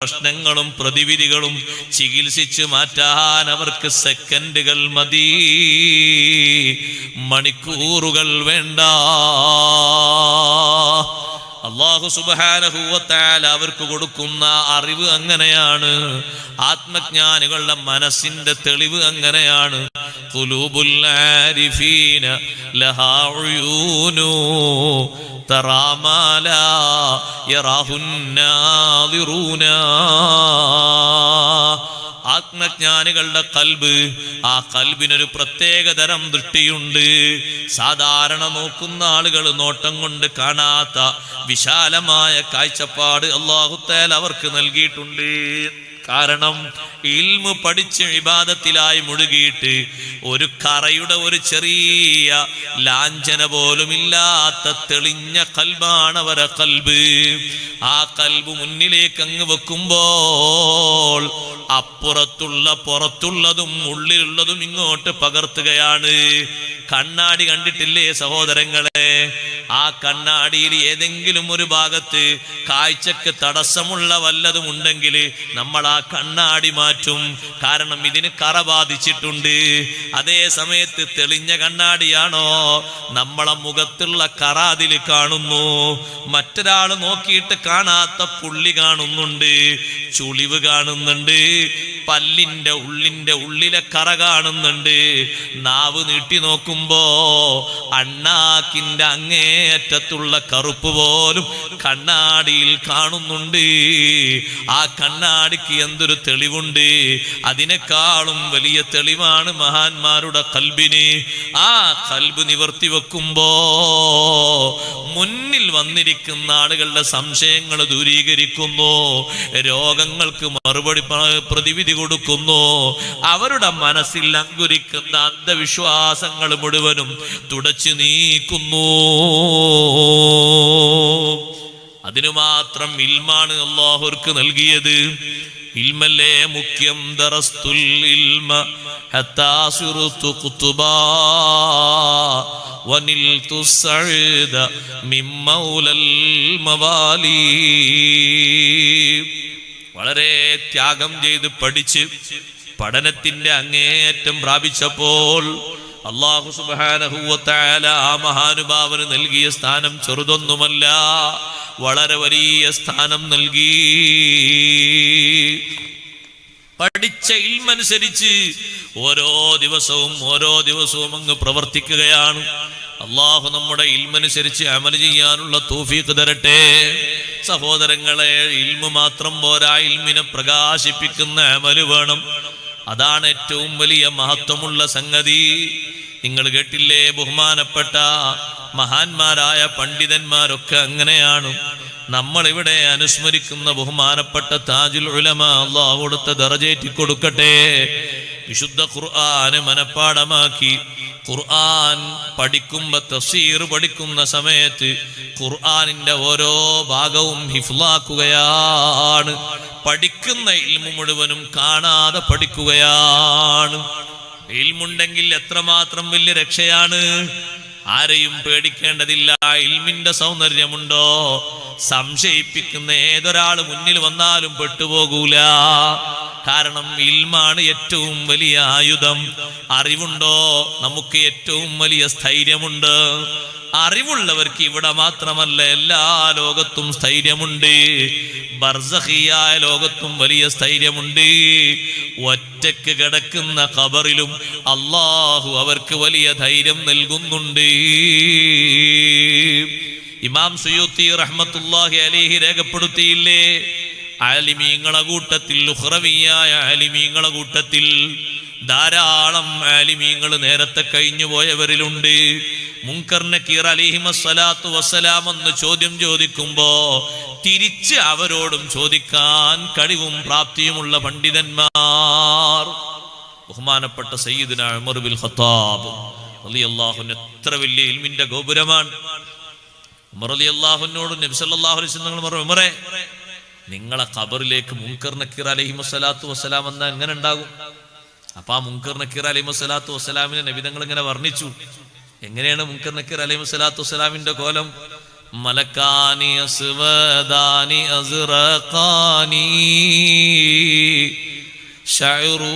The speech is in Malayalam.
പ്രശ്നങ്ങളും പ്രതിവിധികളും ചികിത്സിച്ചു മാറ്റാൻ അവർക്ക് സെക്കൻഡുകൾ മതി, മണിക്കൂറുകൾ വേണ്ട. അല്ലാഹു സുബ്ഹാനഹു വ തആല അവർക്ക് കൊടുക്കുന്ന അറിവ് അങ്ങനെയാണ്. ആത്മജ്ഞാനികളുടെ മനസ്സിന്റെ തെളിവ് അങ്ങനെയാണ്. ഖുലൂബുൽ ആരിഫീന ലഹാ ഉയൂനു തറാ മാ ലാ യറാഹുൻ നാദിറൂന. ആത്മജ്ഞാനികളുടെ കൽബ്, ആ കൽബിനൊരു പ്രത്യേക തരം ദൃഷ്ടിയുണ്ട്. സാധാരണ നോക്കുന്ന ആളുകൾ നോട്ടം കൊണ്ട് കാണാത്ത വിശാലമായ കാഴ്ചപ്പാട് അല്ലാഹു തആല അവർക്ക് നൽകിയിട്ടുണ്ട്. കാരണം ഇൽമു പഠിച്ച് ഇബാദത്തിലായി മുഴുകിയിട്ട് ഒരു കറയുടെ ഒരു ചെറിയ ലാഞ്ചന പോലും ഇല്ലാത്ത തെളിഞ്ഞ കൽബാണ് അവരെ കൽബ്. ആ കൽബ് മുന്നിലേക്ക് അങ്ങ് വെക്കുമ്പോൾ അപ്പുറത്തുള്ള പുറത്തുള്ളതും ഉള്ളിലുള്ളതും ഇങ്ങോട്ട് പകർത്തുകയാണ്. കണ്ണാടി കണ്ടിട്ടില്ലേ സഹോദരങ്ങളെ? ആ കണ്ണാടിയിൽ ഏതെങ്കിലും ഒരു ഭാഗത്ത് കാഴ്ചക്ക് തടസ്സമുള്ള വല്ലതും ഉണ്ടെങ്കിൽ നമ്മൾ ആ കണ്ണാടി മാറ്റും. കാരണം ഇതിന് കറ ബാധിച്ചിട്ടുണ്ട്. അതേ സമയത്ത് തെളിഞ്ഞ കണ്ണാടിയാണോ, നമ്മളെ മുഖത്തുള്ള കറ അതിൽ കാണുന്നു. മറ്റൊരാൾ നോക്കിയിട്ട് കാണാത്ത പുള്ളി കാണുന്നുണ്ട്, ചുളിവ് കാണുന്നുണ്ട്, പല്ലിന്റെ ഉള്ളിലെ കറ കാണുന്നുണ്ട്. നാവ് നീട്ടി നോക്കുമ്പോ അണ്ണാക്കിന്റെ അങ്ങേയറ്റത്തുള്ള കറുപ്പ് പോലും കണ്ണാടിയിൽ കാണുന്നുണ്ട്. ആ കണ്ണാടിക്ക് എന്തൊരു തെളിവുണ്ട്! അതിനേക്കാളും വലിയ തെളിവാണ് മഹാന്മാരുടെ കൽബിന്. ആ കൽബ് നിവർത്തി വെക്കുമ്പോ മുന്നിൽ വന്നിരിക്കുന്ന ആളുകളുടെ സംശയങ്ങൾ ദൂരീകരിക്കുന്നു, രോഗങ്ങൾക്ക് മറുപടി പ്രതിവിധി കൊടുക്കുന്നു, അവരുടെ മനസ്സിൽ അങ്കുരിക്കുന്ന അന്ധവിശ്വാസങ്ങൾ മുഴുവനും തുടച്ചു നീക്കുന്നു. അതിനു മാത്രം ഇൽമാണ് അല്ലാഹുർക്ക് നൽകിയത്. ഇൽമല്ലേ മുഖ്യം. ദറസ്തുൽ ഇൽമ ഹത്താ സിർതു ഖുതുബാ വനിൽതു സഅദ മിൻ മൗലൽ മവാലി. വളരെ ത്യാഗം ചെയ്ത് പഠിച്ച് പഠനത്തിന്റെ അങ്ങേയറ്റം പ്രാപിച്ചപ്പോൾ അല്ലാഹു സുബ്ഹാനഹു വ തആല ആ മഹാനുഭാവന് നൽകിയ സ്ഥാനം ചെറുതൊന്നുമല്ല, വളരെ വലിയ സ്ഥാനം നൽകി. പഠിച്ച ഇൽമനുസരിച്ച് ഓരോ ദിവസവും അങ്ങ് പ്രവർത്തിക്കുകയാണ്. അല്ലാഹു നമ്മുടെ ഇൽമനുസരിച്ച് അമൽ ചെയ്യാനുള്ള തൗഫീഖ് തരട്ടെ. സഹോദരങ്ങളെ, ഇൽമു മാത്രം പോരാ, ഇൽമിനെ പ്രകാശിപ്പിക്കുന്ന അമല് വേണം. അതാണ് ഏറ്റവും വലിയ മഹത്വമുള്ള സംഗതി. നിങ്ങൾ കേട്ടില്ലേ, ബഹുമാനപ്പെട്ട മഹാന്മാരായ പണ്ഡിതന്മാരൊക്കെ അങ്ങനെയാണ്. നമ്മളിവിടെ അനുസ്മരിക്കുന്ന ബഹുമാനപ്പെട്ട താജുൽ ഉലമ, അല്ലാഹു കൊടുത്ത ദറജേറ്റി കൊടുക്കട്ടെ. വിശുദ്ധ ഖുർആന് മനപ്പാഠമാക്കി ഖുർആൻ പഠിക്കുമ്പോ, തഫ്സീർ പഠിക്കുന്ന സമയത്ത് ഖുർആനിന്റെ ഓരോ ഭാഗവും ഹിഫ്ലാക്കുകയാണ്. പഠിക്കുന്ന ഇൽമു മുഴുവനും കാണാതെ പഠിക്കുകയാണ്. ഇൽമുണ്ടെങ്കിൽ എത്രമാത്രം വലിയ രക്ഷയാണ്! ആരെയും പേടിക്കേണ്ടതില്ല. ഇൽമിന്റെ സൗന്ദര്യമുണ്ടോ, സംശയിപ്പിക്കുന്ന ഏതൊരാൾ മുന്നിൽ വന്നാലും പെട്ടുപോകൂല. കാരണം ഇൽമാണ് ഏറ്റവും വലിയ ആയുധം. അറിവുണ്ടോ, നമുക്ക് ഏറ്റവും വലിയ സ്ഥൈര്യമുണ്ട്. അറിവുള്ളവർക്ക് ഇവിടെ മാത്രമല്ല, എല്ലാ ലോകത്തും സ്ഥൈര്യമുണ്ട്. ബർസഖിയായ ലോകത്തും വലിയ സ്ഥൈര്യമുണ്ട്. ഒറ്റക്ക് കിടക്കുന്ന ഖബറിലും അല്ലാഹു അവർക്ക് വലിയ ധൈര്യം നൽകുന്നുണ്ട്. ഇമാം സുയൂത്തി റഹ്മത്തുള്ളാഹി അലൈഹി രേഖപ്പെടുത്തിയില്ലേ, ആലിമീങ്ങളെ കൂട്ടത്തിൽ, ഉഖ്റവിയായ ആലിമീങ്ങളെ കൂട്ടത്തിൽ ധാരാളം ആലിമീങ്ങൾ നേരത്തെ കഴിഞ്ഞു പോയവരിലുണ്ട്. മുൻകർ നക്കീർ അലൈഹിമസ്സലാത്തു വസ്സലാം എന്ന് ചോദ്യം ചോദിക്കുമ്പോ തിരിച്ച് അവരോടും ചോദിക്കാൻ കഴിവും പ്രാപ്തിയുമുള്ള പണ്ഡിതന്മാർ. ബഹുമാനപ്പെട്ട സയ്യിദുനാ ഉമർ ബിൻ ഖത്താബ് റളിയല്ലാഹു അൻഹു എത്ര വലിയ ഇൽമിന്റെ ഗോപുരമാണ്. ഉമർ റളിയല്ലാഹുവിനോട് നബി സല്ലല്ലാഹു അലൈഹി വസല്ലം പറഞ്ഞു, ഉമറേ, നിങ്ങളെ ഖബറിലേക്ക് മുൻകർ നക്കീർ അലൈഹിമസ്സലാത്തു വസ്സലാം വന്ന എങ്ങനെ ഉണ്ടാകും? അപ്പൊ ആ മുൻകർ നക്കീർ അലൈഹിമസ്സലാത്തു വസ്സലാമിനെ നബി തങ്ങൾ ഇങ്ങനെ വർണ്ണിച്ചു. എങ്ങനെയാണ് മുൻകർ നക്കീർ അലൈഹിമസ്സലാത്തു വസ്സലാമിന്റെ കോലം? മലക്കാനി അസ്വദാനി അസ്റഖാനി ശഅറു